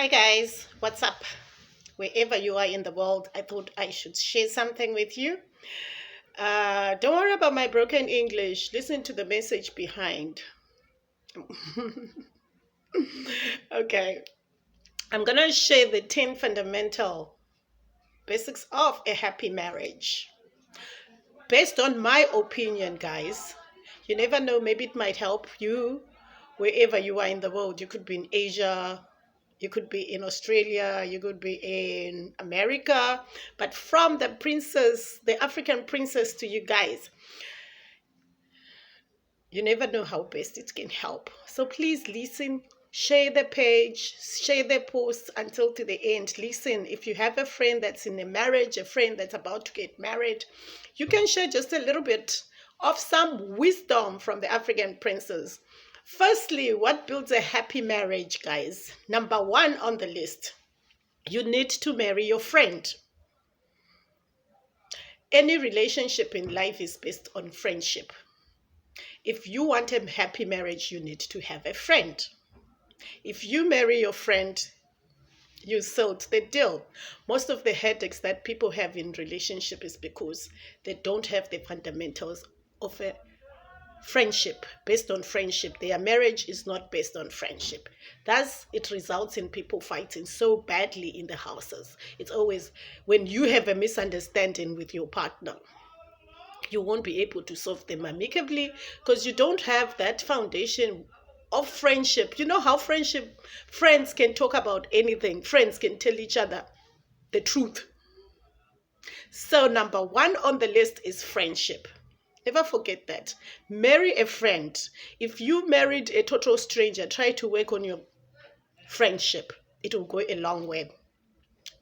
Hi guys, what's up? Wherever you are in the world, I thought I should share something with you. Don't worry about my broken English. Listen to the message behind. Okay, I'm gonna share the 10 fundamental basics of a happy marriage. Based on my opinion, guys, you never know, maybe it might help you wherever you are in the world. You could be in Asia, you could be in Australia, you could be in America, but from the princess, the African princess to you guys, you never know how best it can help. So please listen, share the page, share the post until to the end. Listen, if you have a friend that's in a marriage, a friend that's about to get married, you can share just a little bit of some wisdom from the African princess. Firstly, what builds a happy marriage, guys? Number one on the list, you need to marry your friend. Any relationship in life is based on friendship. If you want a happy marriage, you need to have a friend. If you marry your friend, you sealed the deal. Most of the headaches that people have in relationship is because they don't have the fundamentals of a friendship, based on friendship. Their marriage is not based on friendship. Thus, it results in people fighting so badly in the houses. It's always when you have a misunderstanding with your partner, you won't be able to solve them amicably because you don't have that foundation of friendship. You know how friends can talk about anything, friends can tell each other the truth. So, number one on the list is friendship. Never forget that. Marry a friend. If you married a total stranger, try to work on your friendship. It will go a long way.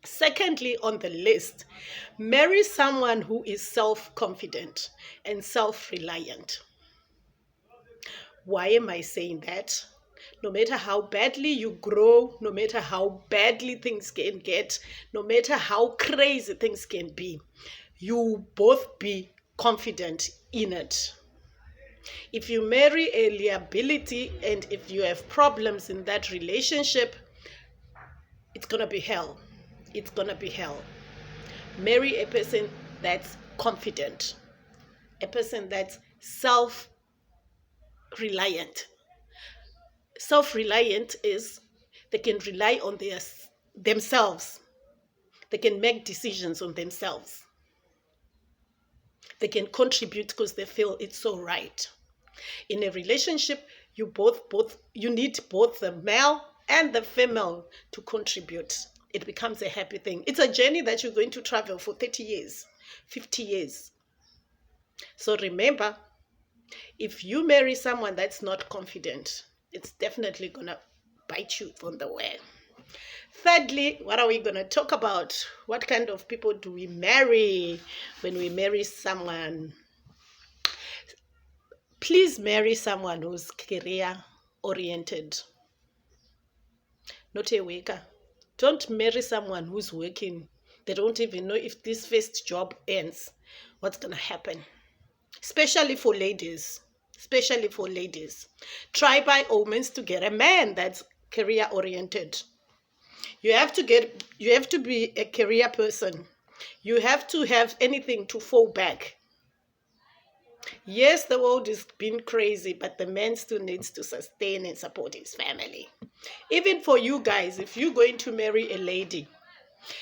Secondly, on the list, marry someone who is self-confident and self-reliant. Why am I saying that? No matter how badly you grow, no matter how badly things can get, no matter how crazy things can be, you both be confident in it. If you marry a liability and if you have problems in that relationship, it's going to be hell. It's going to be hell. Marry a person that's confident, a person that's self-reliant. Self-reliant is they can rely on themselves. They can make decisions on themselves. They can contribute because they feel it's so right. In a relationship, you need both the male and the female to contribute. It becomes a happy thing. It's a journey that you're going to travel for 30 years, 50 years. So remember, if you marry someone that's not confident, it's definitely going to bite you on the way. Thirdly, what are we going to talk about? What kind of people do we marry when we marry someone? Please marry someone who's career-oriented, not a worker. Don't marry someone who's working. They don't even know if this first job ends, what's going to happen. Especially for ladies. Try by all means to get a man that's career-oriented. You have to be a career person. You have to have anything to fall back. Yes, the world is being crazy, but the man still needs to sustain and support his family. Even for you guys, if you're going to marry a lady,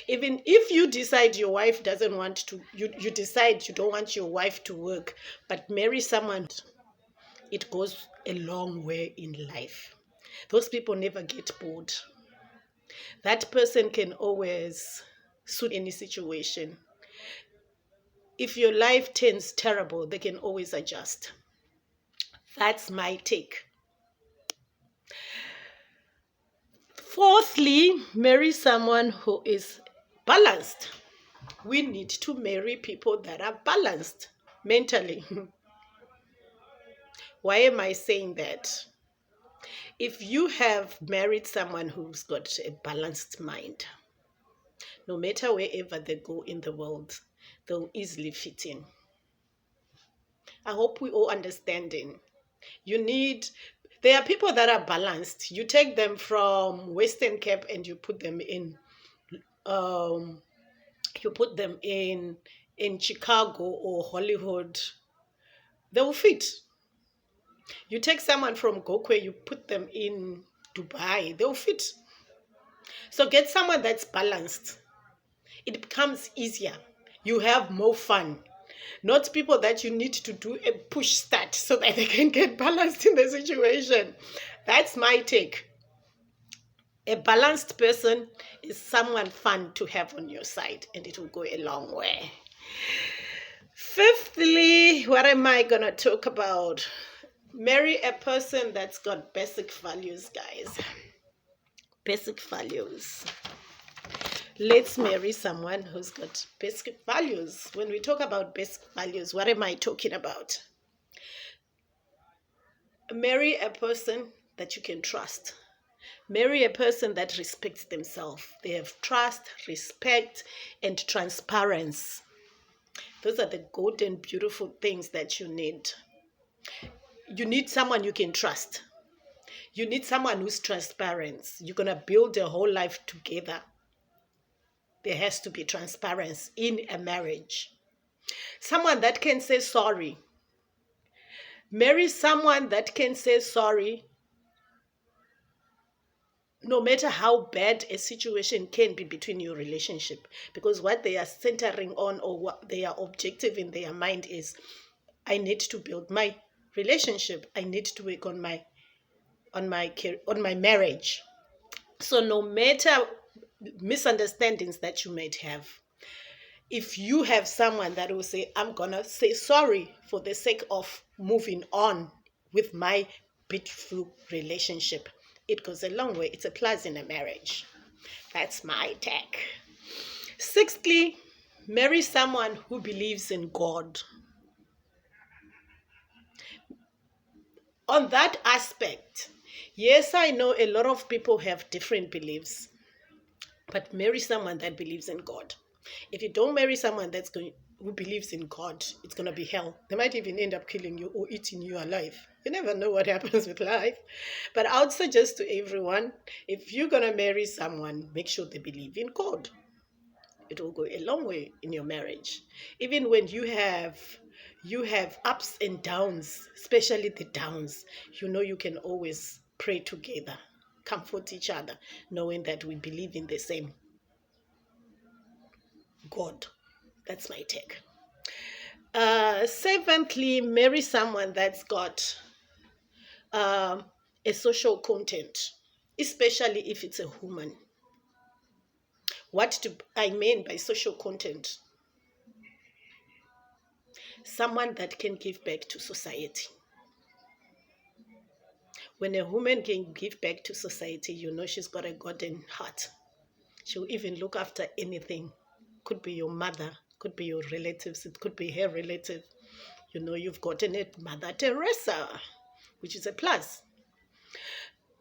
even if you decide your wife doesn't want to, you decide you don't want your wife to work, but marry someone, it goes a long way in life. Those people never get bored. That person can always suit any situation. If your life turns terrible, they can always adjust. That's my take. Fourthly, marry someone who is balanced. We need to marry people that are balanced mentally. Why am I saying that? If you have married someone who's got a balanced mind, no matter wherever they go in the world, they'll easily fit in. I hope we all understanding. You need There are people that are balanced. You take them from Western Cape and you put them in um in Chicago or Hollywood. They will fit. You take someone from Gokwe, you put them in Dubai, they'll fit. So get someone that's balanced. It becomes easier. You have more fun. Not people that you need to do a push start so that they can get balanced in the situation. That's my take. A balanced person is someone fun to have on your side, and it will go a long way. Fifthly, what am I going to talk about? Marry a person that's got basic values, guys. Basic values. Let's marry someone who's got basic values. When we talk about basic values, what am I talking about? Marry a person that you can trust. Marry a person that respects themselves. They have trust, respect, and transparency. Those are the good and beautiful things that you need. You need someone you can trust. You need someone who's transparent. You're going to build a whole life together. There has to be transparency in a marriage. Someone that can say sorry. Marry someone that can say sorry no matter how bad a situation can be between your relationship. Because what they are centering on, or what they are objective in their mind is, I need to build my relationship. I need to work on my marriage. So no matter misunderstandings that you might have, if you have someone that will say, I'm gonna say sorry for the sake of moving on with my beautiful relationship, it goes a long way. It's a plus in a marriage. That's my take. Sixthly, marry someone who believes in God. On that aspect, yes, I know a lot of people have different beliefs, but marry someone that believes in God. If you don't marry someone who believes in God, it's going to be hell. They might even end up killing you or eating you alive. You never know what happens with life. But I would suggest to everyone, if you're going to marry someone, make sure they believe in God. It will go a long way in your marriage. Even when you have ups and downs, especially the downs, you can always pray together, comfort each other, knowing that we believe in the same God. That's my take. Seventhly, marry someone that's got a social content, especially if it's a woman. What do I mean by social content? Someone that can give back to society. When a woman can give back to society, she's got a golden heart. She'll even look after anything. Could be your mother, could be your relatives, it could be her relative. You've gotten it, Mother Teresa, which is a plus.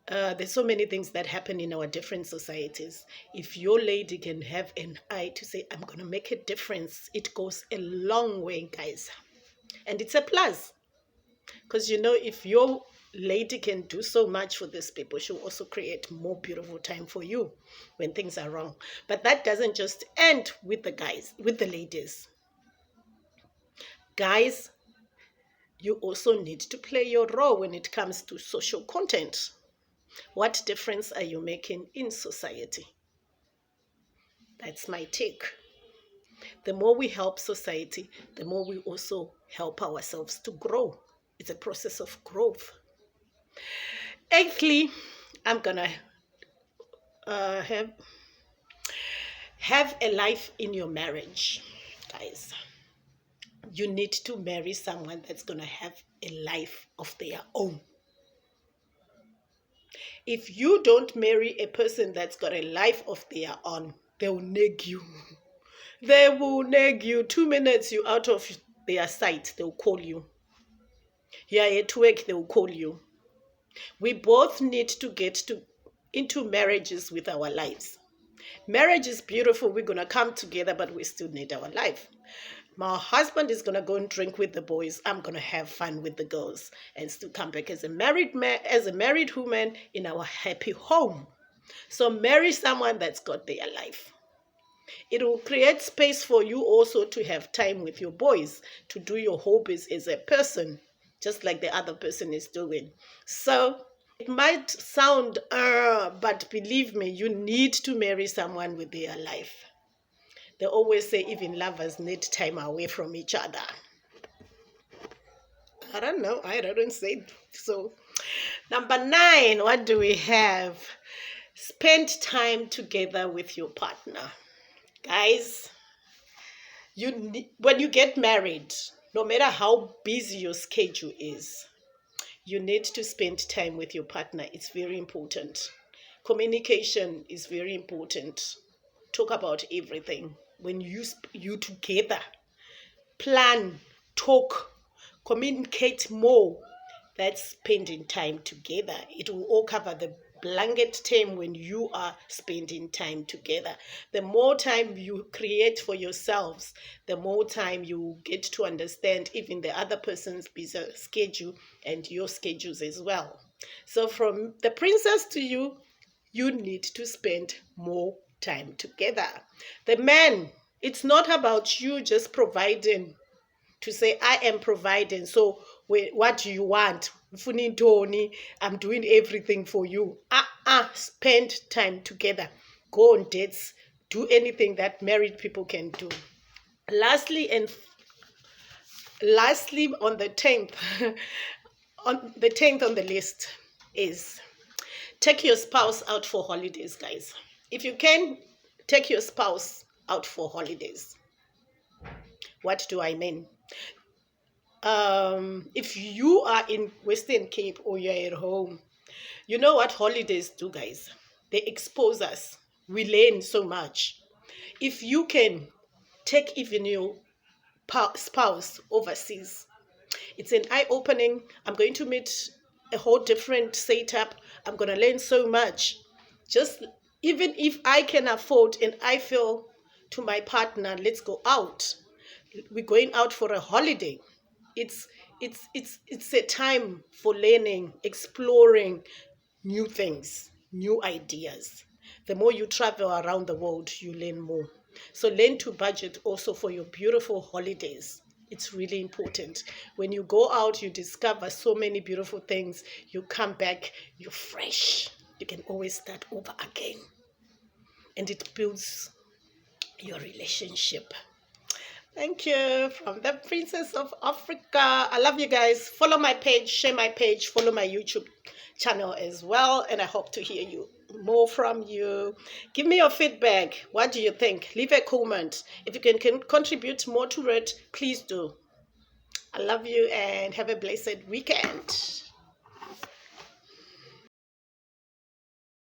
There's so many things that happen in our different societies. If your lady can have an eye to say, I'm going to make a difference, it goes a long way, guys. And it's a plus. Because, if your lady can do so much for these people, she'll also create more beautiful time for you when things are wrong. But that doesn't just end with the guys, with the ladies. Guys, you also need to play your role when it comes to social content. What difference are you making in society? That's my take. The more we help society, the more we also help ourselves to grow. It's a process of growth. Eighthly, I'm gonna have a life in your marriage, guys. You need to marry someone that's gonna have a life of their own. If you don't marry a person that's got a life of their own, they will nag you. They will nag you. 2 minutes you out of their sight, they'll call you. You are at work, they will call you. We both need to get into marriages with our lives. Marriage is beautiful. We're going to come together, but we still need our life. My husband is gonna go and drink with the boys. I'm gonna have fun with the girls and still come back as a married man, as a married woman in our happy home. So marry someone that's got their life. It will create space for you also to have time with your boys, to do your hobbies as a person, just like the other person is doing. So it might sound, but believe me, you need to marry someone with their life. They always say even lovers need time away from each other. I don't know. I don't say so. Number 9, what do we have? Spend time together with your partner. Guys, when you get married, no matter how busy your schedule is, you need to spend time with your partner. It's very important. Communication is very important. Talk about everything. When you together, plan, talk, communicate more. That's spending time together. It will all cover the blanket term when you are spending time together. The more time you create for yourselves, the more time you get to understand even the other person's busy schedule and your schedules as well. So from the princess to you, you need to spend more time together. The man, it's not about you just providing, to say I am providing, so what do you want? Tony, I'm doing everything for you. Spend time together. Go on dates. Do anything that married people can do. Lastly, on the 10th, on the list is take your spouse out for holidays, guys. If you can, take your spouse out for holidays. What do I mean? If you are in Western Cape or you're at home, you know what holidays do, guys? They expose us. We learn so much. If you can take even your spouse overseas, it's an eye-opening. I'm going to meet a whole different setup. I'm going to learn so much. Just even if I can afford and I feel to my partner, let's go out. We're going out for a holiday. It's a time for learning, exploring new things, new ideas. The more you travel around the world, you learn more. So learn to budget also for your beautiful holidays. It's really important. When you go out, you discover so many beautiful things. You come back, you're fresh. You can always start over again. And it builds your relationship. Thank you from the Princess of Africa. I love you guys. Follow my page, share my page, follow my YouTube channel as well. And I hope to hear more from you. Give me your feedback. What do you think? Leave a comment. If you can contribute more to it, please do. I love you and have a blessed weekend.